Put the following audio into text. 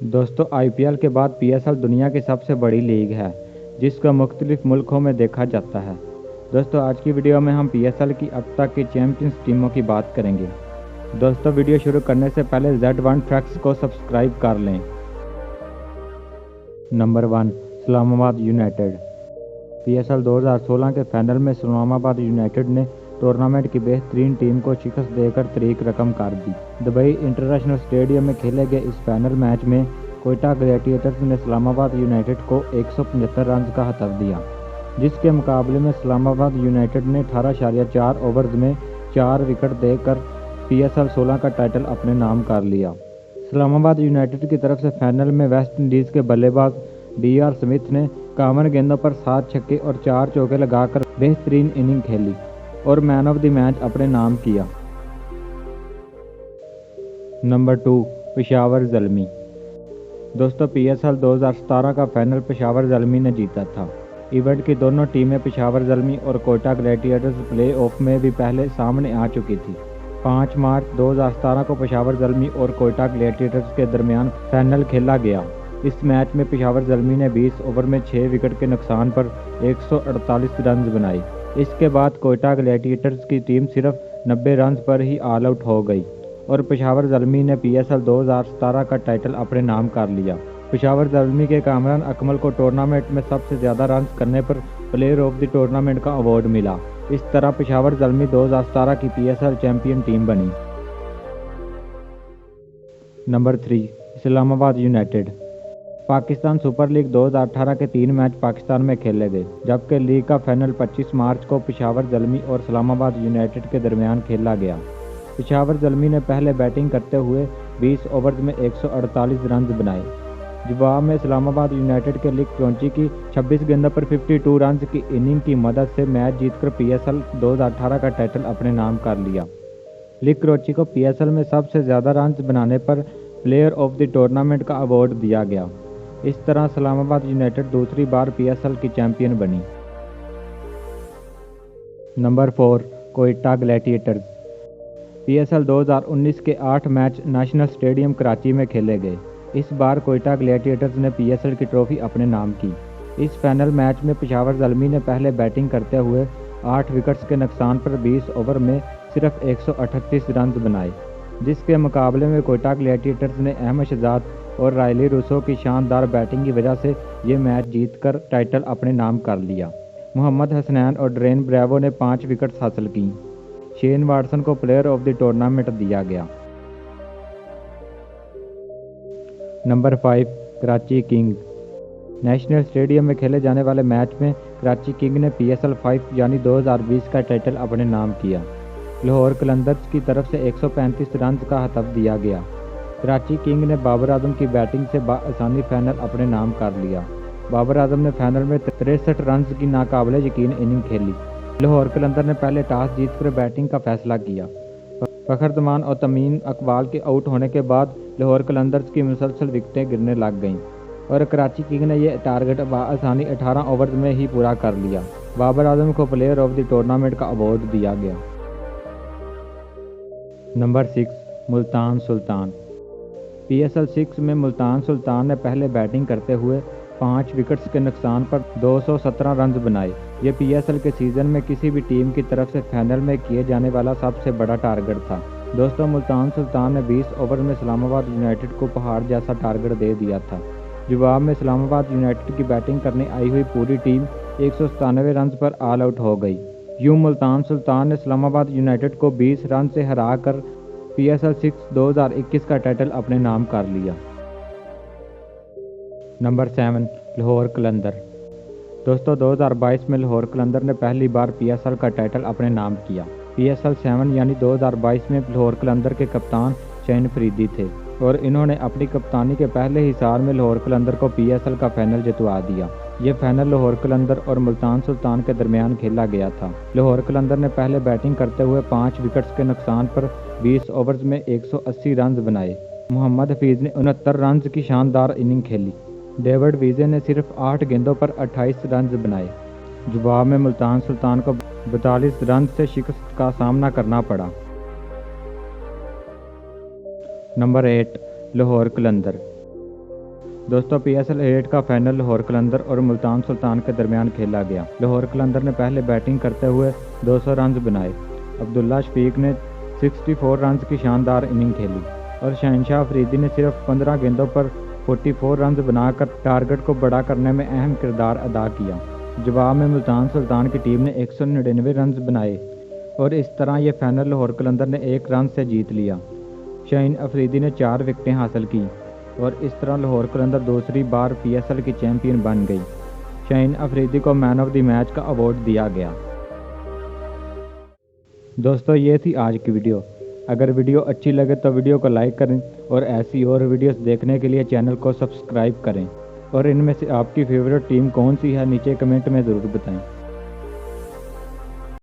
दोस्तों IPL के बाद PSL दुनिया की सबसे बड़ी लीग है जिसका मुख्तलिफ मुल्कों में देखा जाता है। दोस्तों आज की वीडियो में हम PSL की अब तक की चैंपियंस टीमों की बात करेंगे। दोस्तों वीडियो शुरू करने से पहले Z1 फैक्ट्स को सब्सक्राइब कर लें। Number 1 Islamabad United. PSL 2016 के फाइनल में इस्लामाबाद यूनाइटेड ने टूर्नामेंट की बेहतरीन टीम को शिकस्त देकर तरीक रकम कर दी। दुबई इंटरनेशनल स्टेडियम में खेले गए इस फाइनल मैच में कोयटा ग्लैडिएटर्स ने इस्लामाबाद यूनाइटेड को 175 रन का हथफ दिया, जिसके मुकाबले में इस्लामाबाद यूनाइटेड ने 18.4 ओवर्स में 4 विकेट देकर PSL 16 का टाइटल अपने नाम कर लिया। इस्लामाबाद यूनाइटेड की तरफ से फाइनल में वेस्ट इंडीज़ के बल्लेबाज DR स्मिथ ने 51 गेंदों पर 7 छक्के और 4 चौके लगाकर बेहतरीन इनिंग खेली और मैन ऑफ द मैच अपने नाम किया। नंबर 2 पेशावर ज़ल्मी। दोस्तों PSL 2017 का फाइनल पेशावर ज़ल्मी ने जीता था। इवेंट की दोनों टीमें पेशावर ज़ल्मी और कोयटा ग्लैडिएटर्स प्ले ऑफ में भी पहले सामने आ चुकी थी। 5 मार्च 2017 को पेशावर ज़ल्मी और कोयटा ग्लैडिएटर्स के दरमियान फाइनल खेला गया। इस मैच में पेशावर ज़ल्मी ने 20 ओवर में 6 विकेट के नुकसान पर 148 रन बनाए। इसके बाद कोयटा ग्लैडिएटर्स की टीम सिर्फ 90 रन पर ही ऑल आउट हो गई और पेशावर ज़ल्मी ने PSL 2017 का टाइटल अपने नाम कर लिया। पेशावर ज़ल्मी के कामरान अकमल को टूर्नामेंट में सबसे ज़्यादा रन करने पर प्लेयर ऑफ द टूर्नामेंट का अवार्ड मिला। इस तरह पेशावर ज़ल्मी 2017 की PSL चैंपियन टीम बनी। Number 3 Islamabad United. Pakistan super league 2018 के 3 मैच पाकिस्तान में खेले गए, जबकि लीग का फाइनल 25 मार्च को पेशावर ज़ल्मी और इस्लामाबाद यूनाइटेड के दरमियान खेला गया। पेशावर ज़ल्मी ने पहले बैटिंग करते हुए 20 ओवर्स में 148 रन बनाए। जवाब में इस्लामाबाद यूनाइटेड के लिक क्रॉची की 26 गेंदों पर 52 रन की इनिंग की मदद से मैच जीतकर PSL 2018 का टाइटल अपने नाम कर लिया। लिक क्रॉची को PSL में सबसे ज़्यादा रन बनाने पर प्लेयर ऑफ द टूर्नामेंट का अवार्ड दिया गया। इस तरह इस्लामाबाद यूनाइटेड दूसरी बार PSL की चैंपियन बनी। Number 4 Quetta Gladiators. PSL 2019 के 8 मैच नेशनल स्टेडियम कराची में खेले गए। इस बार कोयटा ग्लैडिएटर्स ने PSL की ट्रॉफी अपने नाम की। इस फाइनल मैच में पेशावर ज़ल्मी ने पहले बैटिंग करते हुए 8 विकेट्स के नुकसान पर 20 ओवर में सिर्फ 138 रन बनाए, जिसके मुकाबले में कोयटा ग्लैडिएटर्स ने अहमद शहजाद और रायली रूसो की शानदार बैटिंग की वजह से ये मैच जीतकर टाइटल अपने नाम कर लिया। मोहम्मद हसनैन और ड्रेन ब्रेवो ने 5 विकेट्स हासिल की। शेन वाटसन को प्लेयर ऑफ द टूर्नामेंट दिया गया। Number 5 Karachi king. National stadium में खेले जाने वाले मैच में कराची किंग ने PSL 5 यानी 2020 का टाइटल अपने नाम किया। लाहौर कलंदर्स की तरफ से 135 रन का हथफ दिया गया। कराची किंग ने बाबर आजम की बैटिंग से आसानी फाइनल अपने नाम कर लिया। बाबर आजम ने फाइनल में 63 रन की नाकाबिले यकीन इनिंग खेली। लाहौर कलंदर ने पहले टॉस जीतकर बैटिंग का फैसला किया। फखर और तमीम इकबाल के आउट होने के बाद लाहौर कलंदर्स की मुसलसल विकेटें गिरने लग गईं और कराची किंग ने यह टारगेट आसानी 18 ओवर्स में ही पूरा कर लिया। बाबर आजम को प्लेयर ऑफ द टूर्नामेंट का अवार्ड दिया गया। नंबर 6 मुल्तान सुल्तान। PSL 6 में मुल्तान सुल्तान ने पहले बैटिंग करते हुए 5 विकेट्स के नुकसान पर 217 रन बनाए। ये PSL के सीज़न में किसी भी टीम की तरफ से फाइनल में किए जाने वाला सबसे बड़ा टारगेट था। दोस्तों मुल्तान सुल्तान ने 20 ओवर में इस्लामाबाद यूनाइटेड को पहाड़ जैसा टारगेट दे दिया था। जवाब में इस्लामाबाद यूनाइटेड की बैटिंग करने आई हुई पूरी टीम 197 रन पर ऑल आउट हो गई। यूं मुल्तान सुल्तान ने इस्लामाबाद यूनाइटेड को 20 रन से हरा कर PSL 6 2021 का टाइटल अपने नाम कर लिया। नंबर 7 लाहौर कलंदर। दोस्तों 2022 में लाहौर कलंदर ने पहली बार PSL का टाइटल अपने नाम किया। PSL 7 यानी 2022 में लाहौर कलंदर के कप्तान शहीन फरीदी थे और इन्होंने अपनी कप्तानी के पहले ही साल में लाहौर कलंदर को PSL का फाइनल जितवा दिया। ये फाइनल लाहौर कलंदर और मुल्तान सुल्तान के दरमियान खेला गया था। लाहौर कलंदर ने पहले बैटिंग करते हुए 5 विकेट्स के नुकसान पर 20 ओवर्स में 180 रन बनाए। मोहम्मद हफीज़ ने 69 रन की शानदार इनिंग खेली। डेविड वीजे ने सिर्फ 8 गेंदों पर 28 रन बनाए। जवाब में मुल्तान सुल्तान को 42 रन से शिकस्त का सामना करना पड़ा। नंबर 8 लाहौर कलंदर। دوستوں PSL 8 کا فائنل لاہور قلندر اور ملتان سلطان کے درمیان کھیلا گیا۔ لاہور قلندر نے پہلے بیٹنگ کرتے ہوئے 200 رنز بنائے۔ عبداللہ شفیق نے 64 رنز کی شاندار اننگ کھیلی اور شہنشاہ افریدی نے صرف 15 گیندوں پر 44 رنز بنا کر ٹارگٹ کو بڑا کرنے میں اہم کردار ادا کیا۔ جواب میں ملتان سلطان کی ٹیم نے 199 رنز بنائے اور اس طرح یہ فائنل لاہور قلندر نے 1 رن سے جیت لیا۔ شاہین افریدی نے 4 وکٹیں حاصل کی اور اس طرح لاہور قلندر دوسری بار PSL کی چیمپئن بن گئی۔ شاہین افریدی کو مین آف دی میچ کا ایوارڈ دیا گیا۔ دوستو یہ تھی آج کی ویڈیو۔ اگر ویڈیو اچھی لگے تو ویڈیو کو لائک کریں اور ایسی اور ویڈیوز دیکھنے کے لیے چینل کو سبسکرائب کریں، اور ان میں سے آپ کی فیورٹ ٹیم کون سی ہے نیچے کمنٹ میں ضرور بتائیں۔